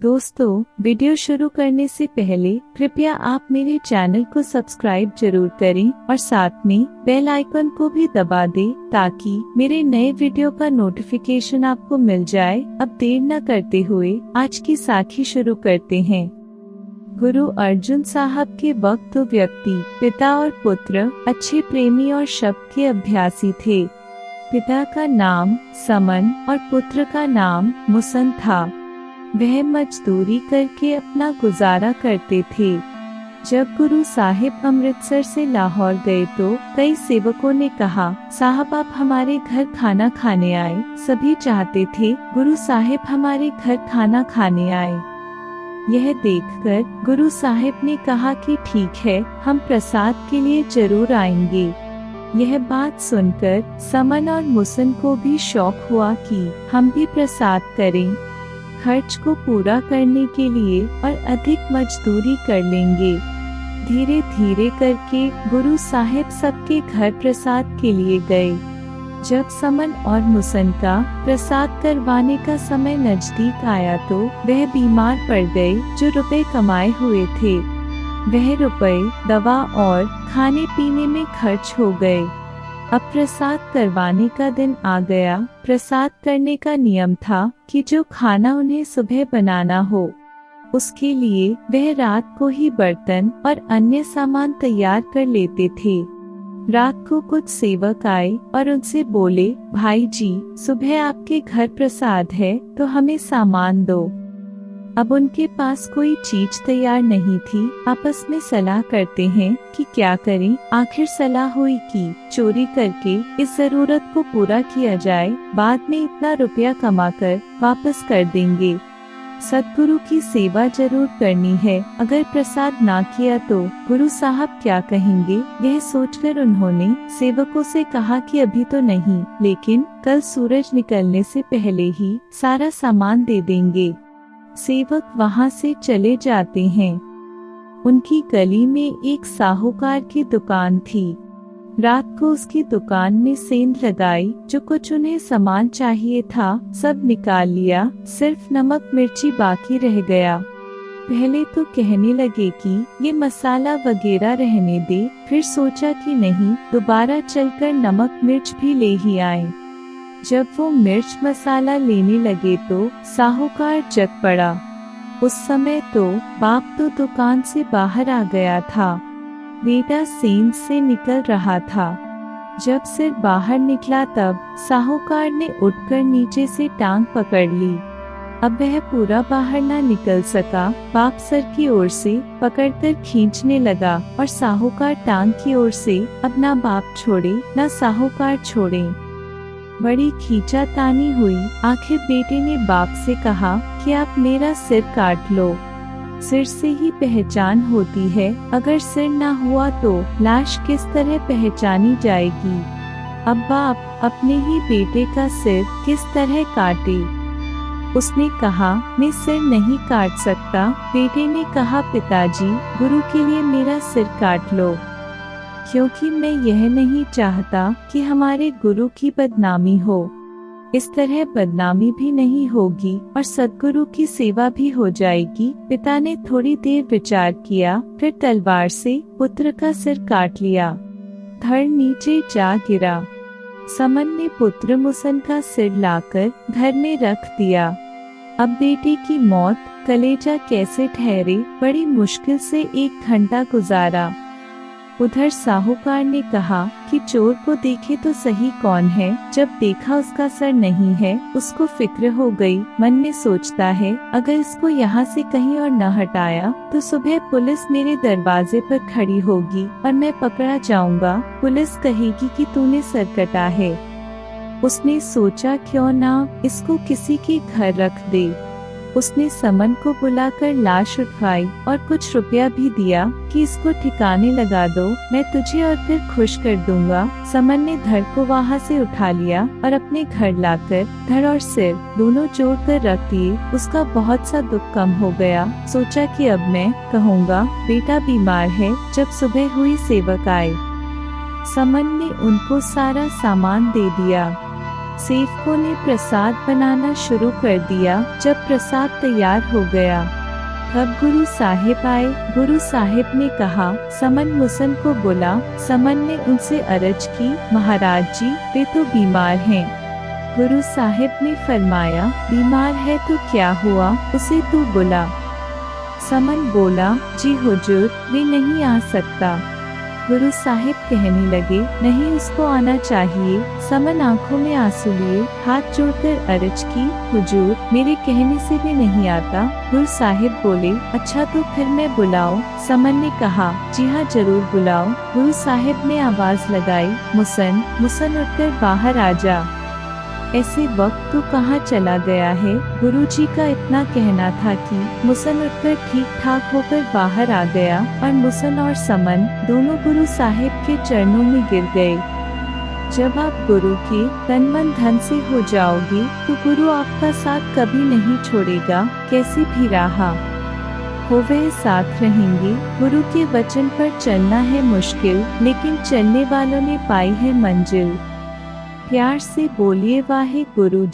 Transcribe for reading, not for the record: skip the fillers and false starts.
दोस्तों, वीडियो शुरू करने से पहले कृपया आप मेरे चैनल को सब्सक्राइब जरूर करें और साथ में बेल आइकन को भी दबा दें ताकि मेरे नए वीडियो का नोटिफिकेशन आपको मिल जाए। अब देर न करते हुए आज की साखी शुरू करते हैं। गुरु अर्जुन साहब के वक्त दो व्यक्ति, पिता और पुत्र, अच्छे प्रेमी और शब्द के अभ्यासी थे। पिता का नाम समन और पुत्र का नाम मुसन था। वह मजदूरी करके अपना गुजारा करते थे। जब गुरु साहिब अमृतसर से लाहौर गए तो कई सेवकों ने कहा, साहब आप हमारे घर खाना खाने आए। सभी चाहते थे गुरु साहिब हमारे घर खाना खाने आए। यह देखकर गुरु साहिब ने कहा कि ठीक है, हम प्रसाद के लिए जरूर आएंगे। यह बात सुनकर समन और मुसन को भी शौक हुआ कि हम भी प्रसाद करें। खर्च को पूरा करने के लिए और अधिक मजदूरी कर लेंगे। धीरे धीरे करके गुरु साहिब सबके घर प्रसाद के लिए गए। जब समन और मुसन का प्रसाद करवाने का समय नजदीक आया तो वह बीमार पड़ गए। जो रुपए कमाए हुए थे वह रुपए दवा और खाने पीने में खर्च हो गए। अब प्रसाद करवाने का दिन आ गया। प्रसाद करने का नियम था कि जो खाना उन्हें सुबह बनाना हो उसके लिए वह रात को ही बर्तन और अन्य सामान तैयार कर लेते थे। रात को कुछ सेवक आए और उनसे बोले, भाई जी, सुबह आपके घर प्रसाद है तो हमें सामान दो। अब उनके पास कोई चीज तैयार नहीं थी। आपस में सलाह करते हैं कि क्या करें। आखिर सलाह हुई कि चोरी करके इस जरूरत को पूरा किया जाए, बाद में इतना रुपया कमाकर वापस कर देंगे। सद्गुरु की सेवा जरूर करनी है, अगर प्रसाद ना किया तो गुरु साहब क्या कहेंगे। यह सोचकर उन्होंने सेवकों से कहा कि अभी तो नहीं, लेकिन कल सूरज निकलने से पहले ही सारा सामान दे देंगे। सेवक वहां से चले जाते हैं। उनकी गली में एक साहूकार की दुकान थी। रात को उसकी दुकान में सेंध लगाई। जो कुछ उन्हें सामान चाहिए था सब निकाल लिया, सिर्फ नमक मिर्ची बाकी रह गया। पहले तो कहने लगे कि ये मसाला वगैरह रहने दे, फिर सोचा कि नहीं, दोबारा चलकर नमक मिर्च भी ले ही आए। जब वो मिर्च मसाला लेने लगे तो साहूकार जग पड़ा। उस समय तो बाप तो दुकान से बाहर आ गया था। बेटा सेंध से निकल रहा था। जब सिर बाहर निकला तब साहूकार ने उठकर नीचे से टांग पकड़ ली। अब वह पूरा बाहर ना निकल सका। बाप सर की ओर से पकड़कर खींचने लगा और साहूकार टांग की ओर से अब ना बाप छोड़े ना साहूकार छोड़े। बड़ी खींचातानी हुई। आखिर बेटे ने बाप से कहा कि आप मेरा सिर काट लो। सिर से ही पहचान होती है, अगर सिर ना हुआ तो लाश किस तरह पहचानी जाएगी। अब बाप अपने ही बेटे का सिर किस तरह काटे। उसने कहा, मैं सिर नहीं काट सकता। बेटे ने कहा, पिताजी, गुरु के लिए मेरा सिर काट लो, क्योंकि मैं यह नहीं चाहता कि हमारे गुरु की बदनामी हो। इस तरह बदनामी भी नहीं होगी और सद्गुरु की सेवा भी हो जाएगी। पिता ने थोड़ी देर विचार किया, फिर तलवार से पुत्र का सिर काट लिया। धड़ नीचे जा गिरा। समन ने पुत्र मुसन का सिर लाकर घर में रख दिया। अब बेटे की मौत कलेजा कैसे ठहरे। बड़ी मुश्किल से 1 घंटा गुजारा। उधर साहूकार ने कहा कि चोर को देखे तो सही कौन है। जब देखा उसका सर नहीं है, उसको फिक्र हो गई। मन में सोचता है, अगर इसको यहाँ से कहीं और न हटाया तो सुबह पुलिस मेरे दरवाजे पर खड़ी होगी और मैं पकड़ा जाऊंगा। पुलिस कहेगी कि तूने सर कटा है। उसने सोचा, क्यों ना इसको किसी के घर रख दे। उसने समन को बुलाकर लाश उठवाई और कुछ रुपया भी दिया कि इसको ठिकाने लगा दो, मैं तुझे और फिर खुश कर दूंगा। समन ने धड़ को वहाँ से उठा लिया और अपने घर लाकर धड़ और सिर दोनों जोड़ कर रख दिए। उसका बहुत सा दुख कम हो गया। सोचा कि अब मैं कहूँगा बेटा बीमार है। जब सुबह हुई सेवक आए। समन ने उनको सारा सामान दे दिया। सेवकों ने प्रसाद बनाना शुरू कर दिया। जब प्रसाद तैयार हो गया तब गुरु साहिब आए। गुरु साहिब ने कहा, समन मुसन को बुला। समन ने उनसे अर्ज की, महाराज जी वे तो बीमार हैं। गुरु साहिब ने फरमाया, बीमार है तो क्या हुआ, उसे तू बुला। समन बोला, जी हुजूर वे नहीं आ सकता। गुरु साहिब कहने लगे, नहीं उसको आना चाहिए। समन आंखों में आंसू लिए हाथ जोड़कर अर्ज की, हुजूर मेरे कहने से भी नहीं आता। गुरु साहिब बोले, अच्छा तो फिर मैं बुलाऊं? समन ने कहा, जी हाँ जरूर बुलाओ। गुरु साहिब ने आवाज लगाई, मुसन मुसन उठकर बाहर आ जा। ऐसे वक्त तू कहाँ चला गया है? गुरुजी का इतना कहना था कि मुसन उठकर ठीक ठाक होकर बाहर आ गया और मुसन और समन दोनों गुरु साहिब के चरणों में गिर गए। जब आप गुरु के तन मन धन से हो जाओगे तो गुरु आपका साथ कभी नहीं छोड़ेगा, कैसी भी राह हो वह साथ रहेंगे। गुरु के वचन पर चलना है मुश्किल, लेकिन चलने वालों ने पाई है मंजिल। प्यार से बोलिए वाहे गुरु।